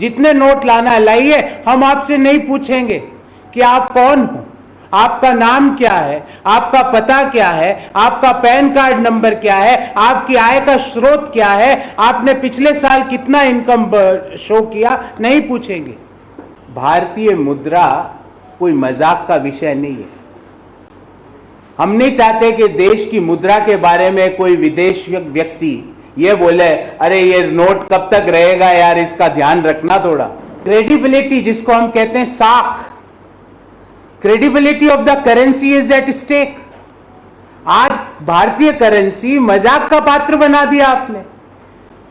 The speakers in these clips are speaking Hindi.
जितने नोट लाना है लाइए, हम आपसे नहीं पूछेंगे कि आप कौन हो, आपका नाम क्या है, आपका पता क्या है, आपका पैन कार्ड नंबर क्या है, आपकी आय का स्रोत क्या है, आपने पिछले साल कितना इनकम शो किया, नहीं पूछेंगे। भारतीय मुद्रा कोई मजाक का विषय नहीं है। हम नहीं चाहते कि देश की मुद्रा के बारे में कोई विदेश व्यक्ति ये बोले अरे ये नोट कब तक रहेगा यार, इसका ध्यान रखना थोड़ा। क्रेडिबिलिटी जिसको हम कहते हैं साख, credibility of the currency is at stake. आज भारतीय करेंसी मजाक का पात्र बना दिया आपने।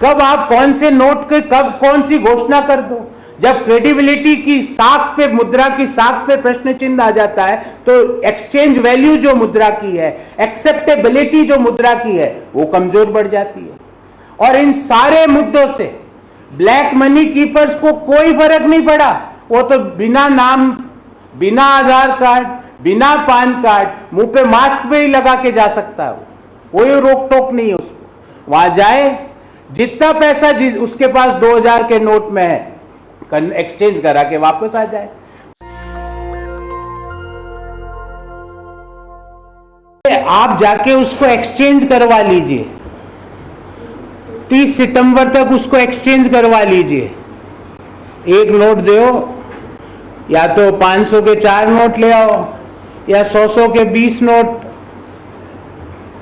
कब आप कौन से नोट के कब कौन सी घोषणा कर दो, जब क्रेडिबिलिटी की साख पे, मुद्रा की साख पे प्रश्न चिन्ह आ जाता है तो एक्सचेंज वैल्यू जो मुद्रा की है, एक्सेप्टेबिलिटी जो मुद्रा की है, वो कमजोर बढ़ जाती है। और इन सारे मुद्दों से ब्लैक मनी कीपर्स को कोई फर्क नहीं पड़ा। वो तो बिना नाम, बिना आधार कार्ड, बिना पान कार्ड, मुंह पे मास्क पे ही लगा के जा सकता है। कोई रोक टोक नहीं है उसको। वहां जाए, जितना पैसा उसके पास 2000 के नोट में है एक्सचेंज करा के वापस आ जाए। आप जाके उसको एक्सचेंज करवा लीजिए, 30 सितंबर तक उसको एक्सचेंज करवा लीजिए। एक नोट दो, या तो 500 के 4 नोट ले आओ, या 100 के 20 नोट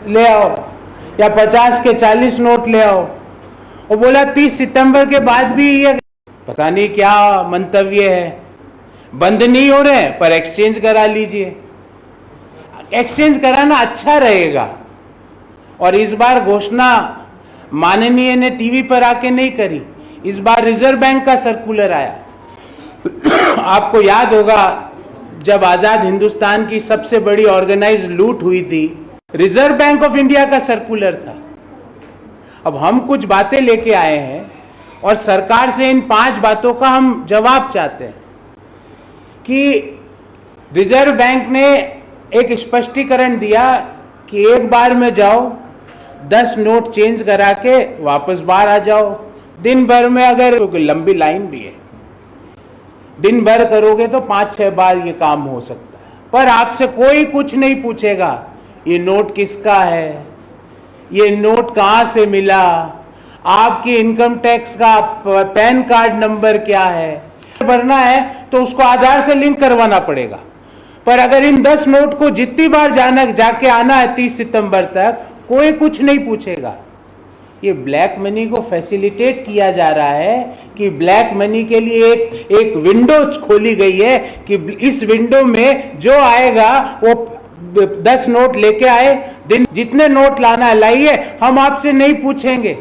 ले आओ, या 50 के 40 नोट ले आओ। वो बोला 30 सितंबर के बाद भी ये पता नहीं क्या मंतव्य है, बंद नहीं हो रहे पर एक्सचेंज करा लीजिए। एक्सचेंज कराना अच्छा रहेगा। और इस बार घोषणा माननीय ने टीवी पर आके नहीं करी, इस बार रिजर्व बैंक का सर्कुलर आया। आपको याद होगा जब आजाद हिंदुस्तान की सबसे बड़ी ऑर्गेनाइज लूट हुई थी, रिजर्व बैंक ऑफ इंडिया का सर्कुलर था। अब हम कुछ बातें लेके आए हैं और सरकार से इन 5 बातों का हम जवाब चाहते हैं कि रिजर्व बैंक ने एक स्पष्टीकरण दिया कि एक बार में जाओ, 10 नोट चेंज करा के वापस बाहर आ जाओ। दिन भर में अगर, क्योंकि लंबी लाइन भी है, दिन भर करोगे तो 5-6 बार ये काम हो सकता है। पर आपसे कोई कुछ नहीं पूछेगा ये नोट किसका है, ये नोट कहां से मिला, आपकी इनकम टैक्स का पैन कार्ड नंबर क्या है। भरना है तो उसको आधार से लिंक करवाना पड़ेगा। पर अगर इन 10 नोट को जितनी बार जाके आना है 30 सितंबर तक, कोई कुछ नहीं पूछेगा। ये ब्लैक मनी को फैसिलिटेट किया जा रहा है कि ब्लैक मनी के लिए एक विंडो खोली गई है कि इस विंडो में जो आएगा वो 10 नोट लेके आए, दिन जितने नोट लाना है लाइए, हम आपसे नहीं पूछेंगे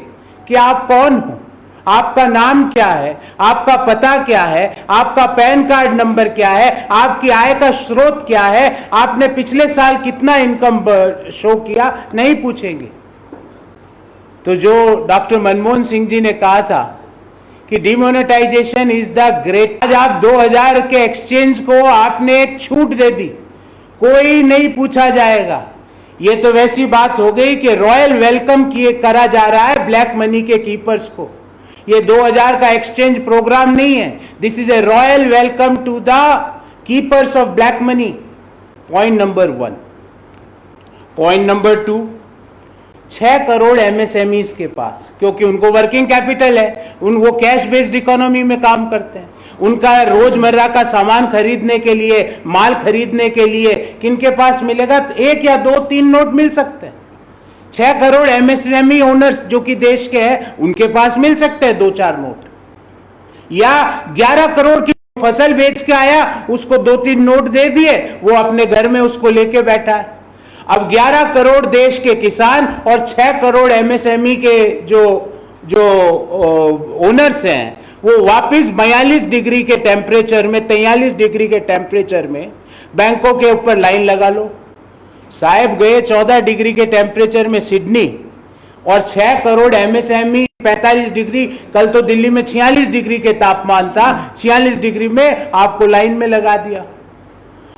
कि आप कौन हो, आपका नाम क्या है, आपका पता क्या है, आपका पैन कार्ड नंबर क्या है, आपकी आय का स्रोत क्या है, आपने पिछले साल कितना इनकम शो किया, नहीं पूछेंगे। तो जो डॉक्टर मनमोहन सिंह जी ने कहा था कि डिमोनेटाइजेशन इज द ग्रेट, आज आप 2000 के एक्सचेंज को आपने एक छूट दे दी, कोई नहीं पूछा जाएगा। ये तो वैसी बात हो गई कि रॉयल वेलकम करा जा रहा है ब्लैक मनी के कीपर्स को। ये 2000 का एक्सचेंज प्रोग्राम नहीं है, this is a royal welcome to the keepers of black money. Point number 1। Point number 2, 6 crore MSMEs के पास, क्योंकि उनको वर्किंग कैपिटल है, वो कैश बेस्ड इकोनॉमी में काम करते हैं, उनका रोजमर्रा का सामान खरीदने के लिए, माल खरीदने के लिए किनके पास मिलेगा? 1 या 2-3 नोट मिल सकते हैं। 6 करोड़ एमएसएमई ओनर्स जो कि देश के हैं, उनके पास मिल सकते हैं 2-4 नोट। या 11 करोड़ की फसल बेच के आया, उसको 2-3 नोट दे दिए, वो अपने घर में उसको लेके बैठा है। अब 11 करोड़ देश के किसान और 6 करोड़ एमएसएमई के जो ओनर्स हैं, वो वापिस 42 डिग्री के टेम्परेचर में, 43 डिग्री के टेम्परेचर में बैंकों के ऊपर लाइन लगा लो। साहब गए 14 डिग्री के टेम्परेचर में सिडनी, और 6 करोड़ एमएसएमई 45 डिग्री, कल तो दिल्ली में 46 डिग्री के तापमान था, 46 डिग्री में आपको लाइन में लगा दिया।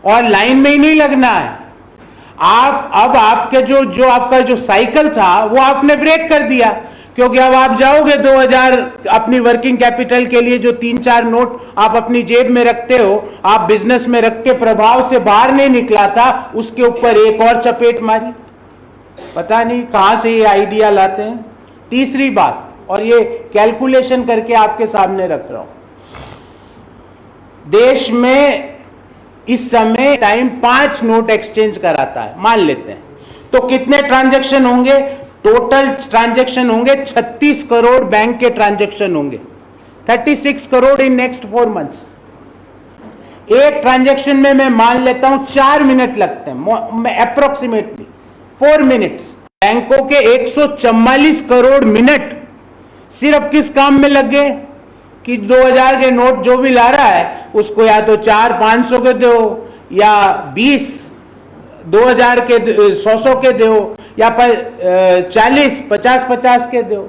और लाइन में ही नहीं लगना है, आप अब आपके जो आपका जो साइकिल था वो आपने ब्रेक कर दिया, क्योंकि अब आप जाओगे 2000 अपनी वर्किंग कैपिटल के लिए, जो 3-4 नोट आप अपनी जेब में रखते हो, आप बिजनेस में रख के प्रभाव से बाहर नहीं निकला था, उसके ऊपर एक और चपेट मारी। पता नहीं कहां से ये आइडिया लाते हैं। तीसरी बात, और ये कैलकुलेशन करके आपके सामने रख रहा हूं, देश में इस समय टाइम 5 नोट एक्सचेंज कराता है, मान लेते हैं, तो कितने ट्रांजैक्शन होंगे? टोटल ट्रांजैक्शन होंगे 36 करोड़ बैंक के ट्रांजैक्शन होंगे, 36 करोड़ इन नेक्स्ट 4 मंथ्स। एक ट्रांजैक्शन में मैं मान लेता हूं 4 मिनट लगते हैं, अप्रोक्सीमेटली 4 मिनट्स। बैंकों के 144 करोड़ मिनट सिर्फ किस काम में लग गए कि 2000 के नोट जो भी ला रहा है उसको या तो 400-500 के दो, या 20 2000 के 100 के दो, या 40 50 के दो।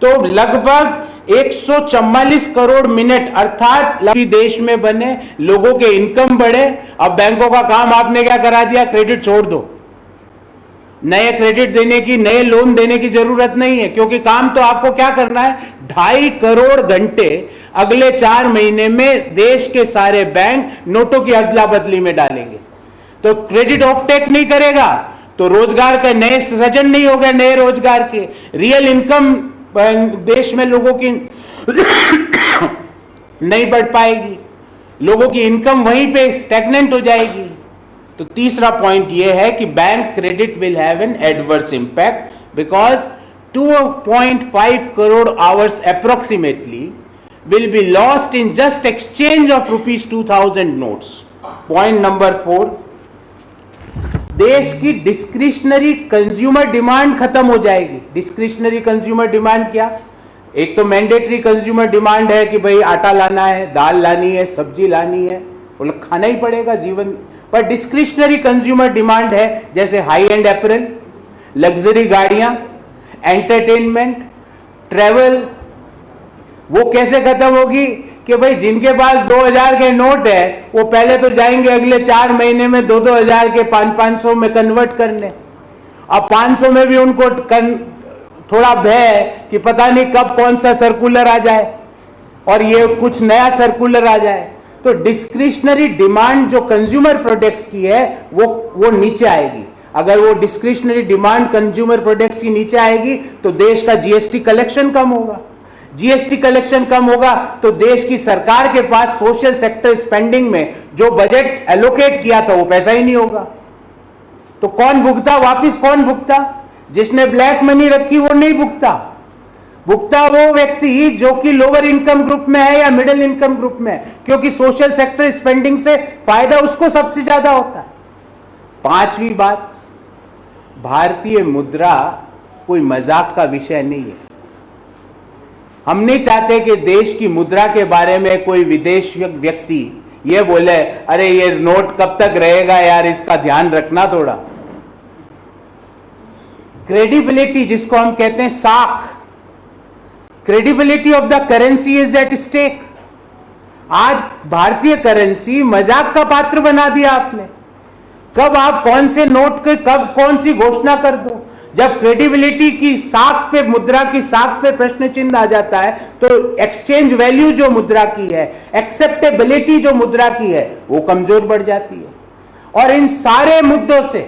तो लगभग 144 करोड़ मिनट, अर्थात देश में बने, लोगों के इनकम बढ़े। अब बैंकों का काम आपने क्या करा दिया? क्रेडिट छोड़ दो, नए क्रेडिट देने की, नए लोन देने की जरूरत नहीं है, क्योंकि काम तो आपको क्या करना है? 2.5 करोड़ घंटे अगले 4 महीने में देश के सारे बैंक नोटों की अदला बदली में डालेंगे। तो क्रेडिट ऑफटेक नहीं करेगा तो रोजगार का नए सृजन नहीं होगा, नए रोजगार के, रियल इनकम देश में लोगों की नहीं बढ़ पाएगी, लोगों की इनकम वहीं पे स्टैग्नेंट हो जाएगी। तो तीसरा पॉइंट यह है कि bank credit will have an adverse impact because 2.5 crore hours approximately will be lost in just exchange of rupees 2000 notes. Point number 4, देश की डिस्क्रिशनरी कंज्यूमर डिमांड खत्म हो जाएगी। डिस्क्रिशनरी कंज्यूमर डिमांड क्या? एक तो मैंडेटरी कंज्यूमर डिमांड है कि भाई आटा लाना है, दाल लानी है, सब्जी लानी है, वो लोग खाना ही पड़ेगा जीवन। पर डिस्क्रिशनरी कंज्यूमर डिमांड है जैसे हाई एंड अपरेल, लग्जरी गाड़ियां, एंटरटेनमेंट, ट्रेवल, वो कैसे खत्म होगी कि भाई जिनके पास 2000 के नोट है वो पहले तो जाएंगे अगले 4 महीने में 2-2000 के 500 में कन्वर्ट करने। अब 500 में भी उनको थोड़ा भय है कि पता नहीं कब कौन सा सर्कुलर आ जाए और ये कुछ नया सर्कुलर आ जाए। तो डिस्क्रिशनरी डिमांड जो कंज्यूमर प्रोडक्ट्स की है वो नीचे आएगी। अगर वो डिस्क्रिशनरी डिमांड कंज्यूमर प्रोडक्ट्स की नीचे आएगी तो देश का जीएसटी कलेक्शन कम होगा। जीएसटी कलेक्शन कम होगा तो देश की सरकार के पास सोशल सेक्टर स्पेंडिंग में जो बजट एलोकेट किया था वो पैसा ही नहीं होगा। तो कौन भुगता? वापिस कौन भुगता? जिसने ब्लैक मनी रखी वो नहीं भुगता। भुगता वो व्यक्ति जो कि लोअर इनकम ग्रुप में है या मिडिल इनकम ग्रुप में है, क्योंकि सोशल सेक्टर स्पेंडिंग से फायदा उसको सबसे ज्यादा होता है। 5वीं बात, भारतीय मुद्रा कोई मजाक का विषय नहीं है। हम नहीं चाहते कि देश की मुद्रा के बारे में कोई विदेश व्यक्ति ये बोले अरे ये नोट कब तक रहेगा यार, इसका ध्यान रखना थोड़ा। क्रेडिबिलिटी जिसको हम कहते हैं साख, credibility of the currency is at stake. आज भारतीय करेंसी मजाक का पात्र बना दिया आपने। कब आप कौन से नोट के कब कौन सी घोषणा कर दो, जब क्रेडिबिलिटी की साख पे, मुद्रा की साख पे प्रश्न चिन्ह आ जाता है तो एक्सचेंज वैल्यू जो मुद्रा की है, एक्सेप्टेबिलिटी जो मुद्रा की है वो कमजोर बढ़ जाती है। और इन सारे मुद्दों से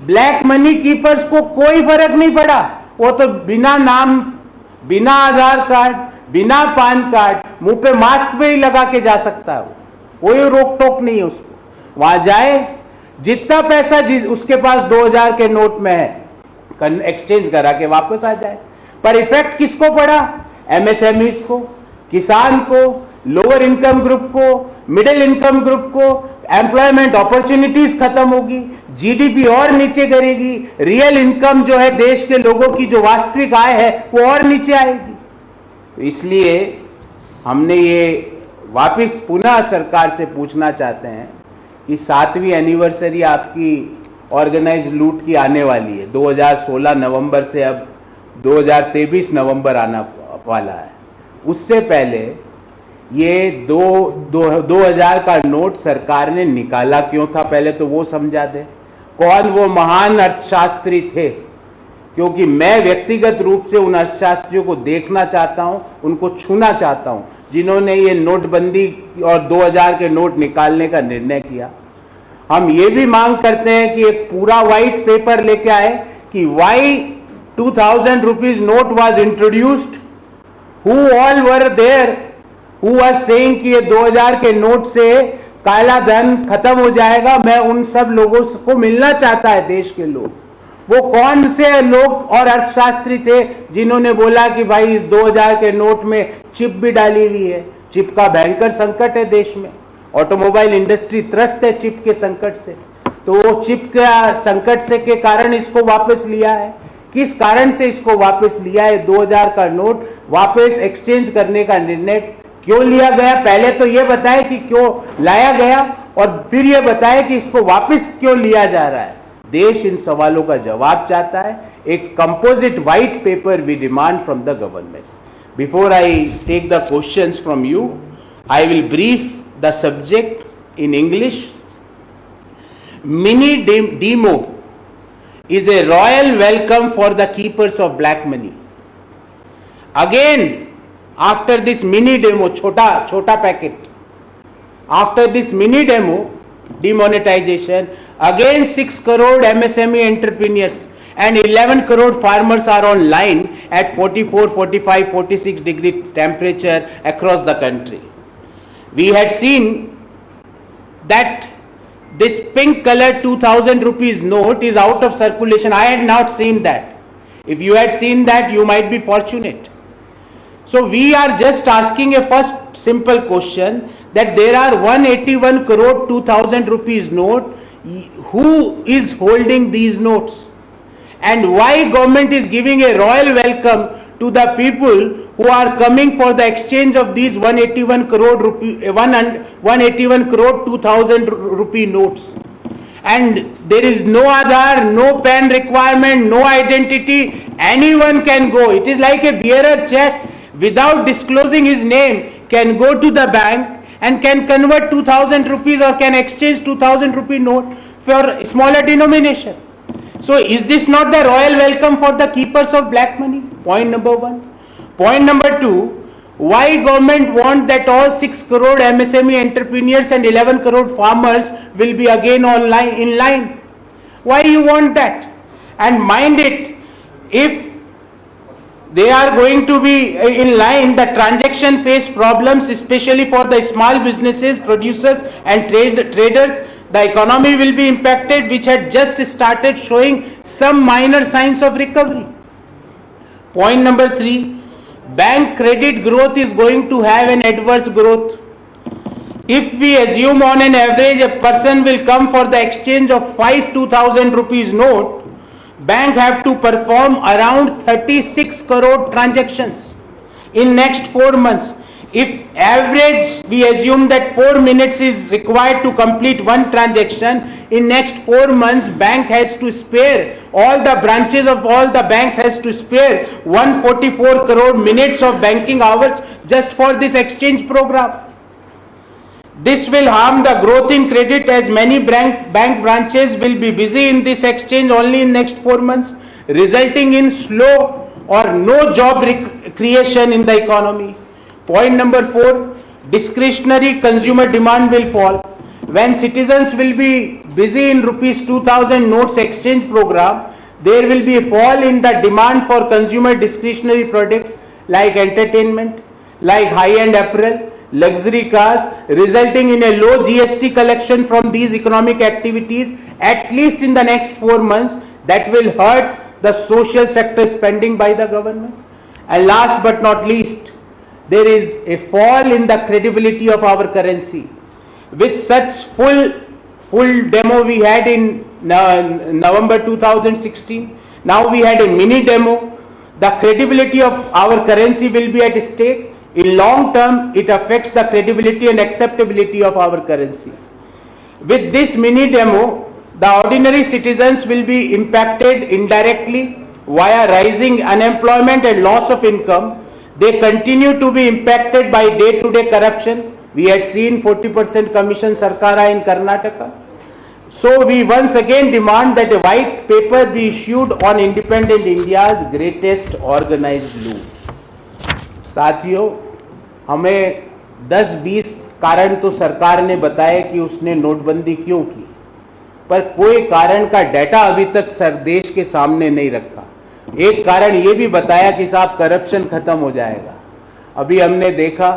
ब्लैक मनी कीपर्स को कोई फर्क नहीं पड़ा। वो तो बिना नाम, बिना आधार कार्ड, बिना पान कार्ड, मुंह पे मास्क पे ही लगा के जा सकता है, कोई रोक टोक नहीं है उसको। वहां जाए, जितना पैसा उसके पास 2000 के नोट में है एक्सचेंज करा के वापस आ जाए। पर इफेक्ट किसको पड़ा? एमएसएमईज को, किसान को, लोअर इनकम ग्रुप को, मिडिल इनकम ग्रुप को। एम्प्लॉयमेंट अपॉर्चुनिटीज खत्म होगी, जीडीपी और नीचे गिरेगी, रियल इनकम जो है देश के लोगों की जो वास्तविक आय है वो और नीचे आएगी। तो इसलिए हमने ये वापस पुनः सरकार से पूछना चाहते हैं कि 7वीं एनिवर्सरी आपकी ऑर्गेनाइज लूट की आने वाली है। 2016 नवंबर से अब 2023 नवंबर आना वाला है। उससे पहले ये 2000 का नोट सरकार ने निकाला क्यों था, पहले तो वो समझा दे। कौन वो महान अर्थशास्त्री थे क्योंकि मैं व्यक्तिगत रूप से उन अर्थशास्त्रियों को देखना चाहता हूं, उनको छूना चाहता हूं जिन्होंने ये नोटबंदी और 2000 के नोट निकालने का निर्णय किया। हम ये भी मांग करते हैं कि एक पूरा व्हाइट पेपर लेके आए कि why 2000 rupees note was introduced, who all were there who was saying कि ये 2000 के नोट से काला धन खत्म हो जाएगा। मैं उन सब लोगों को मिलना चाहता है, देश के लोग, वो कौन से लोग और अर्थशास्त्री थे जिन्होंने बोला कि भाई इस 2000 के नोट में चिप भी डाली हुई है। चिप का भयंकर संकट है देश में, ऑटोमोबाइल इंडस्ट्री त्रस्त है चिप के संकट से, तो वो चिप का संकट से के कारण इसको वापस लिया है। किस कारण से इसको वापस लिया है? 2000 का नोट वापस एक्सचेंज करने का निर्णय क्यों लिया गया? पहले तो ये बताए कि क्यों लाया गया और फिर ये बताए कि इसको वापस क्यों लिया जा रहा है। देश इन सवालों का जवाब चाहता है। एक composite white paper we demand from the government. Before I take the questions from you, I will brief the subject in English. Mini demo is a royal welcome for the keepers of black money. Again, after this mini demo, chota packet, after this mini demo demonetization, again 6 crore MSME entrepreneurs and 11 crore farmers are on line at 44, 45, 46 degree temperature across the country. We had seen that this pink colored 2000 rupees note is out of circulation. I had not seen that. If you had seen that, you might be fortunate. So we are just asking a first simple question, that there are 181 crore 2000 rupees note. Who is holding these notes? And why government is giving a royal welcome to the people who are coming for the exchange of these 181 crore rupee 181 crore 2000 rupee notes, and there is no Aadhaar, no PAN requirement, no identity, anyone can go. It is like a bearer check without disclosing his name can go to the bank and can convert 2000 rupees or can exchange 2000 rupee note for smaller denomination. So is this not the royal welcome for the keepers of black money? Point number one. Point number two, why government want that all 6 crore MSME entrepreneurs and 11 crore farmers will be again in line? Why you want that? And mind it, if they are going to be in line, the transaction face problems, especially for the small businesses, producers and traders. The economy will be impacted, which had just started showing some minor signs of recovery. Point number three, bank credit growth is going to have an adverse growth. If we assume on an average a person will come for the exchange of 5 2000 rupees note, bank have to perform around 36 crore transactions in next 4 months. If average we assume that 4 minutes is required to complete one transaction, in next 4 months bank has to spare, all the branches of all the banks has to spare 144 crore minutes of banking hours just for this exchange program. This will harm the growth in credit, as many bank branches will be busy in this exchange only in next 4 months, resulting in slow or no job creation in the economy. Point number 4, discretionary consumer demand will fall. When citizens will be busy in rupees 2000 notes exchange program, there will be a fall in the demand for consumer discretionary products like entertainment, like high-end apparel, luxury cars, resulting in a low GST collection from these economic activities at least in the next 4 months. That will hurt the social sector spending by the government. And last but not least, there is a fall in the credibility of our currency. With such full demo we had in November 2016, now we had a mini demo. The credibility of our currency will be at stake. In long term, it affects the credibility and acceptability of our currency. With this mini demo, the ordinary citizens will be impacted indirectly via rising unemployment and loss of income. They continue to be impacted by day-to-day corruption. We had seen 40% commission Sarkara in Karnataka. So we once again demand that a white paper be issued on independent India's greatest organized loot. साथियों, हमें 10-20 कारण तो सरकार ने बताया कि उसने नोटबंदी क्यों की, पर कोई कारण का डाटा अभी तक देश के सामने नहीं रखा। एक कारण ये भी बताया कि साहब करप्शन खत्म हो जाएगा। अभी हमने देखा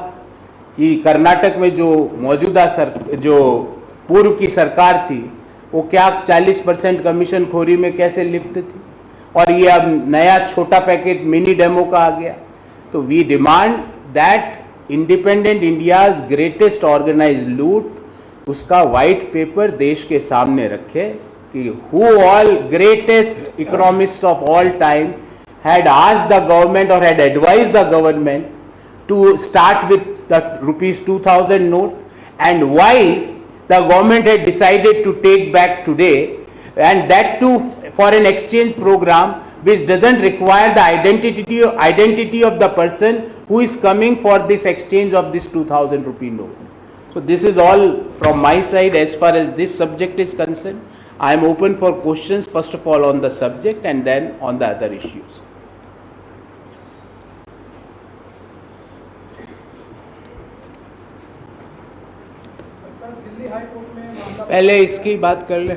कि कर्नाटक में जो मौजूदा जो पूर्व की सरकार थी, वो क्या 40% कमीशन खोरी में कैसे लिप्त थी, और ये अब नया छोटा पैकेट मिनी डेमो का आ गया। तो we demand that independent India's greatest organised loot, उसका व्हाइट पेपर देश के सामने रखे कि who all greatest economists of all time had asked the government or had advised the government to start with the rupees 2000 note, and why the government had decided to take back today, and that too for an exchange program which doesn't require the identity of the person who is coming for this exchange of this 2000 rupee note. So this is all from my side as far as this subject is concerned. I am open for questions, first of all on the subject and then on the other issues. पहले इसकी बात कर ले।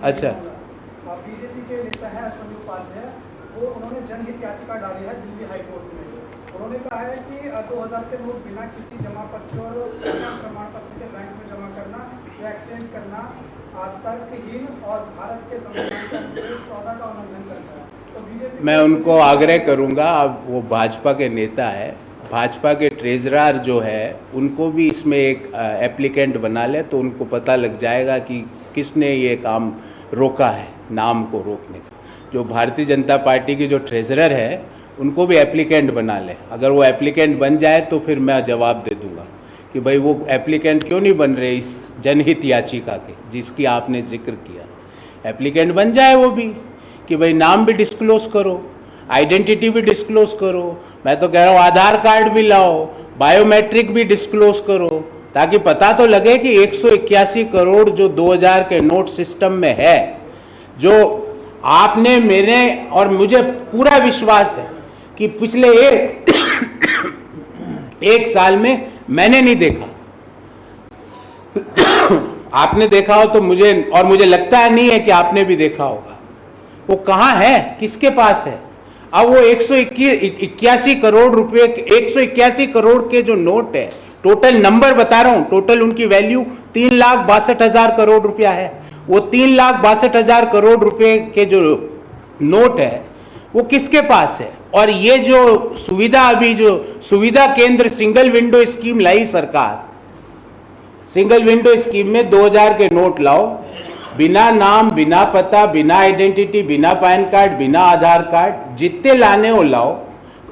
अच्छा, बीजेपी के नेता है अश्विनी उपाध्याय, वो उन्होंने जनहित याचिका डाली है दिल्ली हाई कोर्ट में। उन्होंने कहा है कि 2000 के नोट बिना किसी जमा पर्ची और प्रमाण पत्र के बैंक में जमा करना या एक्सचेंज करना तर्कहीन और भारत के संविधान के अनुच्छेद 14 का उल्लंघन करता है। तो बीजेपी, मैं उनको आग्रह करूंगा, अब वो भाजपा के नेता है, भाजपा के ट्रेजरर जो है उनको भी इसमें एक एप्लीकेंट बना ले तो उनको पता लग जाएगा कि किसने ये काम रोका है, नाम को रोकने का। जो भारतीय जनता पार्टी की जो ट्रेजरर है उनको भी एप्लीकेंट बना ले। अगर वो एप्लीकेंट बन जाए तो फिर मैं जवाब दे दूंगा कि भाई वो एप्लीकेंट क्यों नहीं बन रहे इस जनहित याचिका के जिसकी आपने जिक्र किया। एप्लीकेंट बन जाए वो भी कि भाई नाम भी डिस्क्लोज करो, आइडेंटिटी भी डिस्क्लोज करो। मैं तो कह रहा हूँ आधार कार्ड भी लाओ, बायोमेट्रिक भी डिस्क्लोज करो, ताकि पता तो लगे कि 181 करोड़ जो 2000 के नोट सिस्टम में है, जो आपने, मेरे और मुझे पूरा विश्वास है कि पिछले एक साल में मैंने नहीं देखा। आपने देखा हो तो मुझे लगता नहीं है कि आपने भी देखा होगा। वो कहाँ है, किसके पास है? अब वो 181 करोड़ रुपए, 181 करोड़ के जो नोट है, टोटल नंबर बता रहा हूं, टोटल उनकी वैल्यू 3,62,000 करोड़ रुपया है। वो 3,62,000 करोड़ रुपए के जो नोट है वो किसके पास है? और ये जो सुविधा, अभी जो सुविधा केंद्र सिंगल विंडो स्कीम लाई सरकार, सिंगल विंडो स्कीम में 2000 के नोट लाओ, बिना नाम, बिना पता, बिना आइडेंटिटी, बिना पैन कार्ड, बिना आधार कार्ड, जितने लाने हो लाओ,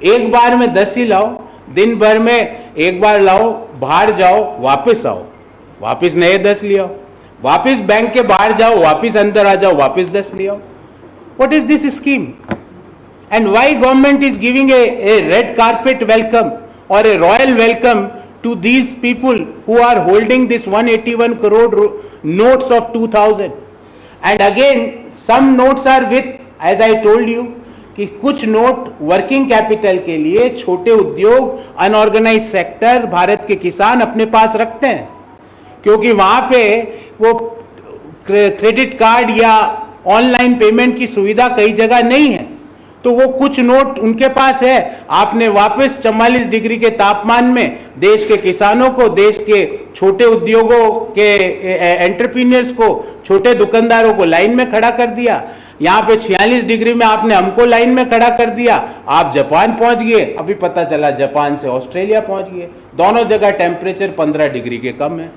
एक बार में 10 ही लाओ, दिन भर में एक बार लाओ, बाहर जाओ, वापस आओ, वापस नए 10 ले आओ, वापस बैंक के बाहर जाओ, वापस अंदर आ जाओ, वापस 10 ले आओ। What is this scheme? And why government is giving a red carpet welcome और a royal welcome to these people who are holding this 181 crore notes of 2000? And again some notes are with, as I told you, कि कुछ नोट वर्किंग कैपिटल के लिए छोटे उद्योग, अनऑर्गेनाइज सेक्टर, भारत के किसान अपने पास रखते हैं, क्योंकि वहां पे वो क्रेडिट कार्ड या ऑनलाइन पेमेंट की सुविधा कई जगह नहीं है। तो वो कुछ नोट उनके पास है, आपने वापस 44 डिग्री के तापमान में देश के किसानों को, देश के छोटे उद्योगों के एंटरप्रीनियर्स को, छोटे दुकानदारों को लाइन में खड़ा कर दिया। यहाँ पे 46 डिग्री में आपने हमको लाइन में खड़ा कर दिया। आप जापान पहुंच गए, अभी पता चला जापान से ऑस्ट्रेलिया पहुंच गए। दोनों जगह टेम्परेचर 15 डिग्री के कम है।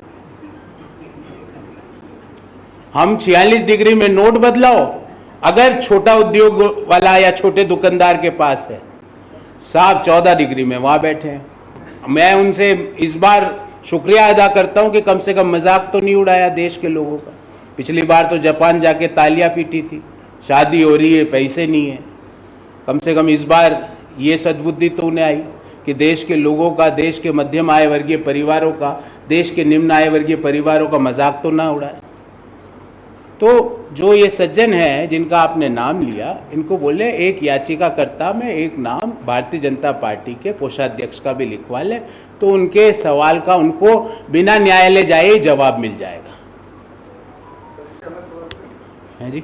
हम 46 डिग्री में नोट बदलाओ, अगर छोटा उद्योग वाला या छोटे दुकानदार के पास है, साहब 14 डिग्री में वहां बैठे हैं। मैं उनसे इस बार शुक्रिया अदा करता हूं कि कम से कम मजाक तो नहीं उड़ाया देश के लोगों का। पिछली बार तो जापान जाके तालियां पीटी थी, शादी हो रही है, पैसे नहीं है। कम से कम इस बार ये सद्बुद्धि तो उन्हें आई कि देश के लोगों का, देश के मध्यम आय वर्गीय परिवारों का, देश के निम्न आय वर्गीय परिवारों का मजाक तो ना उड़ाए। तो जो ये सज्जन है जिनका आपने नाम लिया, इनको बोले एक याचिकाकर्ता में एक नाम भारतीय जनता पार्टी के कोषाध्यक्ष का भी लिखवा ले, तो उनके सवाल का उनको बिना न्यायालय जाए जवाब मिल जाएगा। हैं जी?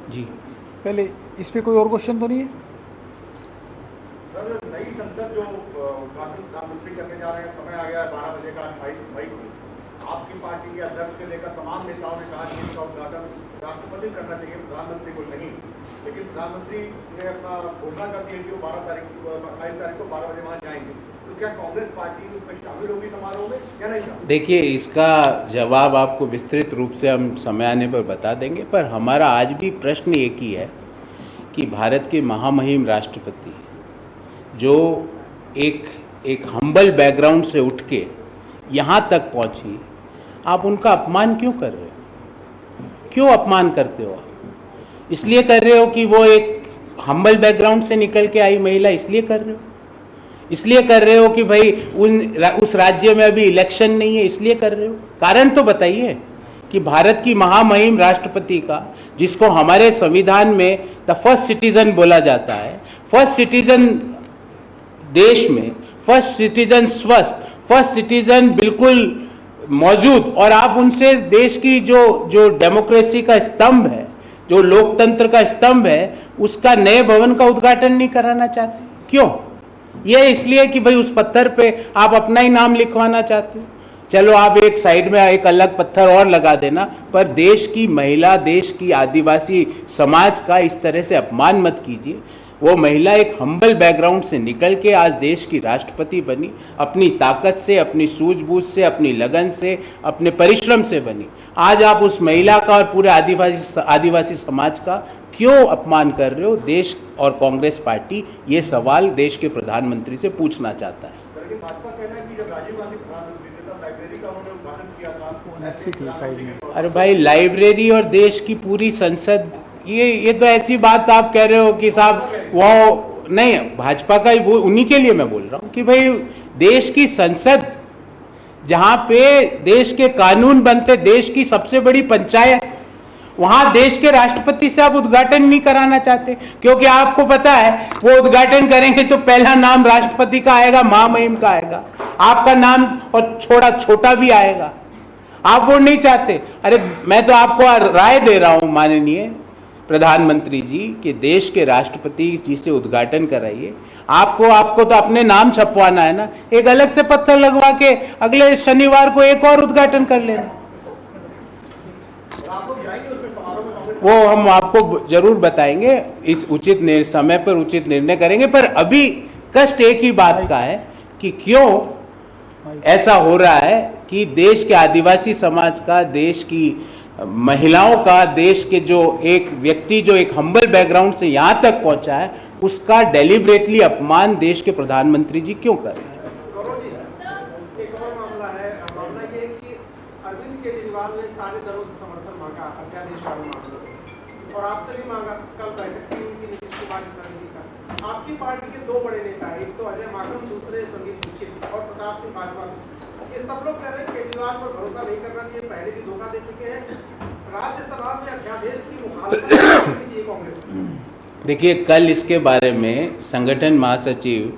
जी पहले इस पे कोई और क्वेश्चन तो नहीं है? नई संसद जो उद्घाटन प्रधानमंत्री करने जा रहे हैं, समय आ गया है 12 बजे का 28 मई को। आपकी पार्टी के अध्यक्ष से लेकर तमाम नेताओं ने कहा कि इसका उद्घाटन राष्ट्रपति करना चाहिए, प्रधानमंत्री को नहीं। लेकिन प्रधानमंत्री ने अपना घोषणा कर दी कि वो 28 तारीख को 12 बजे वहाँ जाएंगे। तो क्या कांग्रेस पार्टी उसमें शामिल होगी समारोह में या नहीं? देखिए, इसका जवाब आपको विस्तृत रूप से हम समय आने पर बता देंगे, पर हमारा आज भी प्रश्न एक ही है कि भारत के महामहिम राष्ट्रपति जो एक हम्बल बैकग्राउंड से उठ के यहाँ तक पहुँची, आप उनका अपमान क्यों कर रहे हो? क्यों अपमान करते हो आप? इसलिए कर रहे हो कि वो एक हम्बल बैकग्राउंड से निकल के आई महिला, इसलिए कर रहे हो? इसलिए कर रहे हो कि भाई उस राज्य में अभी इलेक्शन नहीं है, इसलिए कर रहे हो? कारण तो बताइए कि भारत की महामहिम राष्ट्रपति का, जिसको हमारे संविधान में द फर्स्ट सिटीजन बोला जाता है, फर्स्ट सिटीजन देश में, फर्स्ट सिटीजन स्वस्थ, फर्स्ट सिटीजन बिल्कुल मौजूद, और आप उनसे देश की जो डेमोक्रेसी का स्तंभ है, जो लोकतंत्र का स्तंभ है, उसका नए भवन का उद्घाटन नहीं कराना चाहते? क्यों? ये इसलिए कि भाई उस पत्थर पे आप अपना ही नाम लिखवाना चाहते हो। चलो, आप एक साइड में एक अलग पत्थर और लगा देना, पर देश की महिला, देश की आदिवासी समाज का इस तरह से अपमान मत कीजिए। वो महिला एक हम्बल बैकग्राउंड से निकल के आज देश की राष्ट्रपति बनी, अपनी ताकत से, अपनी सूझबूझ से, अपनी लगन से, अपने परिश्रम से बनी। आज आप उस महिला का और पूरे आदिवासी समाज का क्यों अपमान कर रहे हो? देश और कांग्रेस पार्टी ये सवाल देश के प्रधानमंत्री से पूछना चाहता है। भाजपा कहना है कि जब राजीव गांधी प्रधानमंत्री थे तब लाइब्रेरी का उन्होंने उद्घाटन किया था। अरे भाई, लाइब्रेरी और देश की पूरी संसद, ये तो ऐसी बात आप कह रहे हो कि साहब वो नहीं, भाजपा का वो उन्हीं के लिए मैं बोल रहा हूँ कि भाई देश की संसद, जहां पे देश के कानून बनते, देश की सबसे बड़ी पंचायत, वहां देश के राष्ट्रपति से आप उद्घाटन नहीं कराना चाहते, क्योंकि आपको पता है वो उद्घाटन करेंगे तो पहला नाम राष्ट्रपति का आएगा, महामहिम का आएगा, आपका नाम और छोटा भी आएगा। आप वो नहीं चाहते। अरे मैं तो आपको राय दे रहा हूं माननीय प्रधानमंत्री जी कि देश के राष्ट्रपति जी से उद्घाटन कराइए। आपको तो अपने नाम छपवाना है ना, एक अलग से पत्थर लगवा के अगले शनिवार को एक और उद्घाटन कर लेना। वो हम आपको जरूर बताएंगे, इस उचित समय पर उचित निर्णय करेंगे। पर अभी कष्ट एक ही बात का है कि क्यों ऐसा हो रहा है कि देश के आदिवासी समाज का, देश की महिलाओं का, देश के जो एक व्यक्ति जो एक हम्बल बैकग्राउंड से यहाँ तक पहुँचा है, उसका डेलिबरेटली अपमान देश के प्रधानमंत्री जी क्यों कर रहे हैं? एक और मामला है, मामला ये कि अरविंद केजरीवाल ने सारे दलों से समर्थन मांगा अध्यादेश वाले मामले में, और आपसे भी मांगा। कल बैठक की उनकी नीतीश कुमार की साथ। आपकी पार्टी के दो बड़े नेता हैं, एक तो अजय माकन, दूसरे संदीप दीक्षित और प्रताप सिंह भाजपा। ये सब लोग कह रहे हैं केजरीवाल पर भरोसा नहीं करना चाहिए, पहले भी धोखा दे चुके हैं। राज्यसभा में अध्यादेश की मुखालफत करनी चाहिए कांग्रेस। देखिए, कल इसके बारे में संगठन महासचिव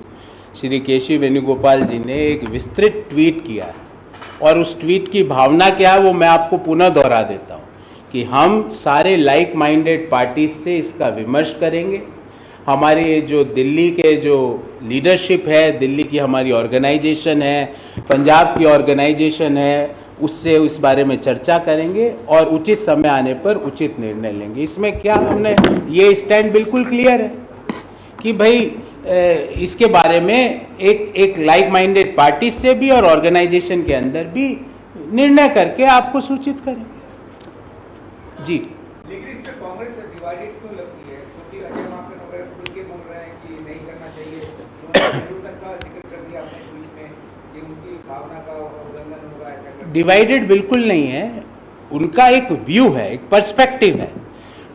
श्री केशव वेणुगोपाल जी ने एक विस्तृत ट्वीट किया है, और उस ट्वीट की भावना क्या है वो मैं आपको पुनः दोहरा देता हूँ कि हम सारे लाइक माइंडेड पार्टीज से इसका विमर्श करेंगे। हमारे जो दिल्ली के जो लीडरशिप है, दिल्ली की हमारी ऑर्गेनाइजेशन है, पंजाब की ऑर्गेनाइजेशन है, उससे इस बारे में चर्चा करेंगे और उचित समय आने पर उचित निर्णय लेंगे। इसमें क्या, हमने ये स्टैंड बिल्कुल क्लियर है कि भाई इसके बारे में एक लाइक माइंडेड पार्टी से भी और ऑर्गेनाइजेशन के अंदर भी निर्णय करके आपको सूचित करें। जी, लेकिन इस पे कांग्रेस डिवाइडेड क्यों लगती है? क्योंकि अजय माकन वगैरह खुल के बोल रहे हैं कि नहीं करना चाहिए। उन्होंने का जिक्र कर दिया अपने ट्वीट में कि उनकी भावना का उल्लंघन होगा, ऐसा। डिवाइडेड बिल्कुल नहीं है, उनका एक व्यू है, एक पर्सपेक्टिव है।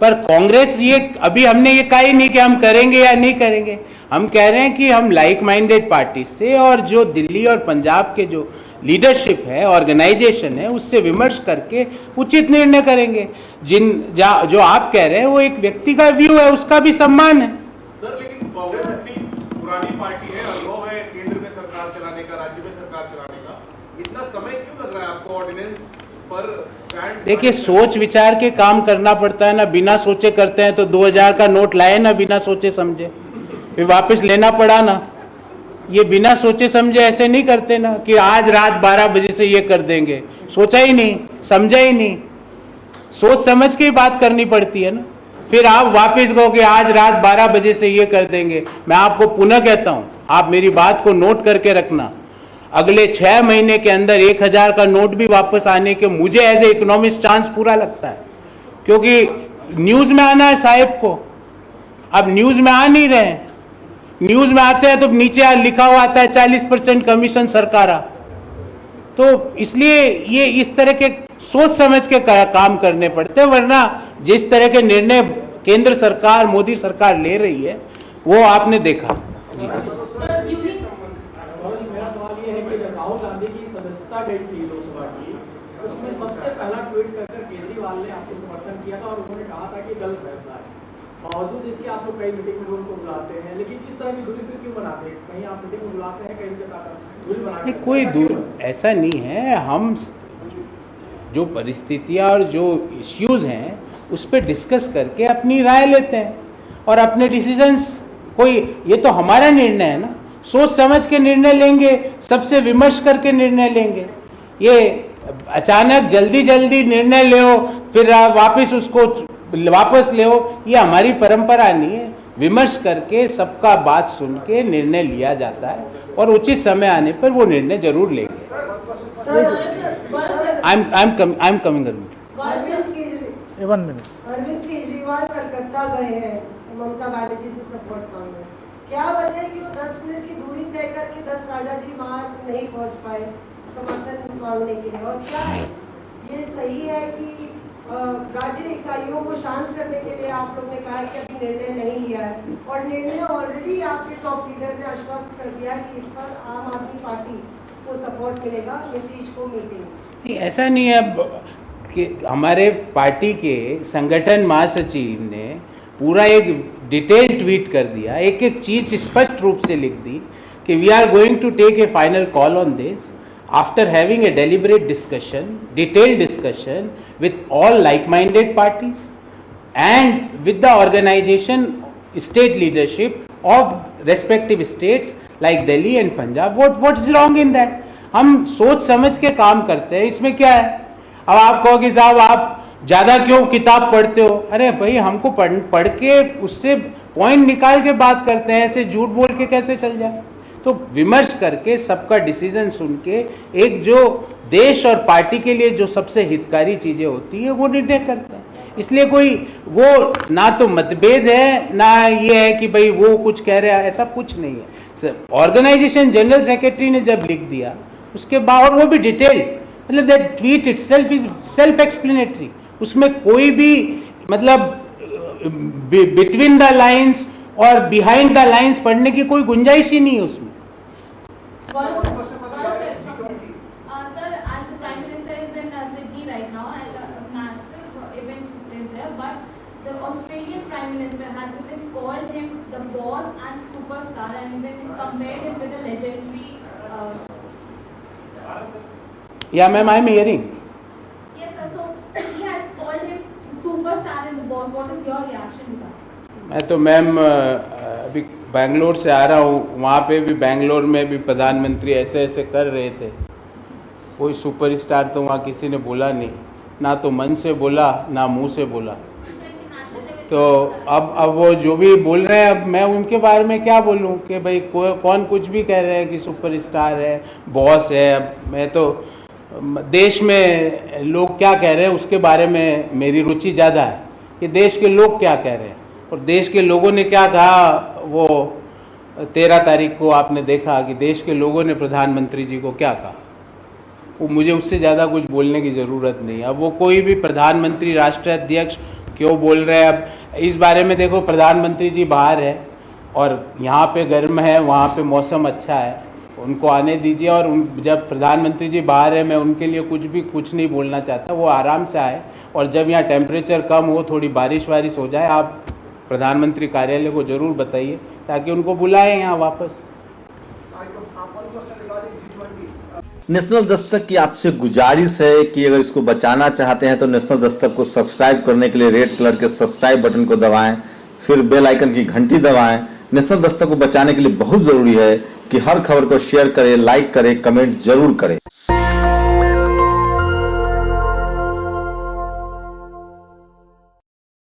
पर कांग्रेस ये अभी हमने ये कहा ही नहीं कि हम करेंगे या नहीं करेंगे। हम कह रहे हैं कि हम लाइक माइंडेड पार्टी से और जो दिल्ली और पंजाब के जो लीडरशिप है, ऑर्गेनाइजेशन है, उससे विमर्श करके उचित निर्णय करेंगे। जो आप कह रहे हैं वो एक व्यक्ति का व्यू है, उसका भी सम्मान है। सर लेकिन कांग्रेस इतनी पुरानी पार्टी है, अनुभव है केंद्र में सरकार चलाने का, राज्य में सरकार चलाने का, इतना समय क्यों लग रहा है आपको ऑर्डिनेंस पर स्टैंड? देखिए, सोच विचार के काम करना पड़ता है ना, बिना सोचे करते हैं तो 2000 का नोट लाए ना बिना सोचे समझे, फिर वापस लेना पड़ा ना। ये बिना सोचे समझे ऐसे नहीं करते ना कि आज रात 12 बजे से ये कर देंगे, सोचा ही नहीं, समझा ही नहीं, सोच समझ के ही बात करनी पड़ती है ना। फिर आप वापस कहो कि आज रात 12 बजे से ये कर देंगे। मैं आपको पुनः कहता हूं, आप मेरी बात को नोट करके रखना, अगले 6 महीने के अंदर 1000 का नोट भी वापस आने के मुझे एज ए इकोनॉमिस्ट चांस पूरा लगता है, क्योंकि न्यूज में आना है साहिब को। अब न्यूज में आ नहीं रहे हैं, न्यूज में आते हैं तो नीचे लिखा हुआ आता है 40% कमीशन सरकारा। तो इसलिए ये इस तरह के सोच समझ के काम करने पड़ते हैं, वरना जिस तरह के निर्णय केंद्र सरकार, मोदी सरकार ले रही है वो आपने देखा। जी। मेरा सवाल ये है कि जब राहुल गांधी की सदस्यता गई थी लोकसभा की, उसमें सबसे पहला ट्वीट कर केजरीवाल ने आपको समर्थन किया था और उन्होंने कहा था कि गलत फैसला है। बावजूद इसके आप लोग कई मीटिंग में उनको बुलाते हैं, लेकिन किस तरह की दूरी फिर क्यों बनाते हैं? कहीं आप मीटिंग में बुलाते हैं, कहीं उनके साथ दूरी बनाते हैं? कोई दूर ऐसा नहीं है, हम जो परिस्थितियाँ और जो इश्यूज हैं उस पर डिस्कस करके अपनी राय लेते हैं और अपने डिसीजंस, कोई ये तो हमारा निर्णय है ना, सोच समझ के निर्णय लेंगे, सबसे विमर्श करके निर्णय लेंगे। ये अचानक जल्दी जल्दी निर्णय ले फिर आप वापस उसको वापस ले, ये हमारी परंपरा नहीं है। विमर्श करके सबका बात सुन के निर्णय लिया जाता है और उचित समय आने पर वो निर्णय जरूर लेंगे। I am coming Arvind Kejriwal Calcutta गए हैं ममता बनर्जी से सपोर्ट मांगने, क्या वजह है कि वो 10 मिनट की दूरी तय करके 10 राजाजी वहां नहीं पहुंच पाए समर्थन मांगने के लिए? और क्या है ये सही है कि राज्य इकाइयों को शांत करने के लिए आप लोग ने कहा कि अभी निर्णय नहीं लिया है, और निर्णय ऑलरेडी आपके टॉप लीडर ने आश्वस्त कर दिया कि इस पर आम आदमी पार्टी को सपोर्ट मिलेगा, नीतीश को मीटिंग? नहीं, ऐसा नहीं है कि हमारे पार्टी के संगठन महासचिव ने पूरा एक डिटेल ट्वीट कर दिया, एक एक चीज स्पष्ट रूप से लिख दी कि we are going to take a final call on this after having a deliberate discussion, detailed discussion with all like-minded parties and with the organization, state leadership of respective states like Delhi and Punjab. What is wrong in that? हम सोच समझ के काम करते हैं, इसमें क्या है? अब आप कहो कि साहब आप ज़्यादा क्यों किताब पढ़ते हो? अरे भाई, हमको पढ़ के उससे पॉइंट निकाल के बात करते हैं, ऐसे झूठ बोल के कैसे चल जाए? तो विमर्श करके सबका डिसीजन सुन के एक जो देश और पार्टी के लिए जो सबसे हितकारी चीजें होती है वो निर्णय करते हैं। इसलिए कोई वो ना तो मतभेद है ना ये है कि भाई वो कुछ कह रहा है, ऐसा कुछ नहीं है। ऑर्गेनाइजेशन जनरल सेक्रेटरी ने जब लिख दिया उसके बाद, और वो भी डिटेल, मतलब that tweet itself is self explanatory, उसमें कोई भी मतलब बिटवीन द लाइंस और बिहाइंड द लाइंस पढ़ने की कोई गुंजाइश ही नहीं है उसमें। Sir, as the Prime Minister is in Sydney right now and a massive event is there, but the Australian Prime Minister has even called him the boss and superstar and even compared him with a legendary. Yeah, ma'am, I am hearing. Yes, sir. So he has called him superstar and the boss. What is your reaction to that? मैं तो मैम अभी बैंगलोर से आ रहा हूँ, वहाँ पे भी बैंगलोर में भी प्रधानमंत्री ऐसे ऐसे कर रहे थे, कोई सुपरस्टार तो वहाँ किसी ने बोला नहीं, ना तो मन से बोला ना मुंह से बोला। तो अब वो जो भी बोल रहे हैं, अब मैं उनके बारे में क्या बोलूँ कि भाई कौन कुछ भी कह रहे हैं कि सुपरस्टार है, बॉस है। अब मैं तो देश में लोग क्या कह रहे हैं उसके बारे में मेरी रुचि ज़्यादा है कि देश के लोग क्या कह रहे हैं, और देश के लोगों ने क्या कहा वो 13 तारीख को आपने देखा कि देश के लोगों ने प्रधानमंत्री जी को क्या कहा। वो मुझे उससे ज़्यादा कुछ बोलने की ज़रूरत नहीं। अब वो कोई भी प्रधानमंत्री, राष्ट्राध्यक्ष क्यों बोल रहे हैं, अब इस बारे में देखो, प्रधानमंत्री जी बाहर है और यहाँ पे गर्म है, वहाँ पे मौसम अच्छा है, उनको आने दीजिए। और जब प्रधानमंत्री जी बाहर है, मैं उनके लिए कुछ नहीं बोलना चाहता, वो आराम से आए। और जब यहाँ टेम्परेचर कम हो, थोड़ी बारिश वारिश हो जाए, आप प्रधानमंत्री कार्यालय को जरूर बताइए ताकि उनको बुलाएं यहाँ वापस। नेशनल दस्तक की आपसे गुजारिश है कि अगर इसको बचाना चाहते हैं तो नेशनल दस्तक को सब्सक्राइब करने के लिए रेड कलर के सब्सक्राइब बटन को दबाएं, फिर बेल आइकन की घंटी दबाएं। नेशनल दस्तक को बचाने के लिए बहुत ज़रूरी है कि हर खबर को शेयर करें, लाइक करें, कमेंट जरूर करें।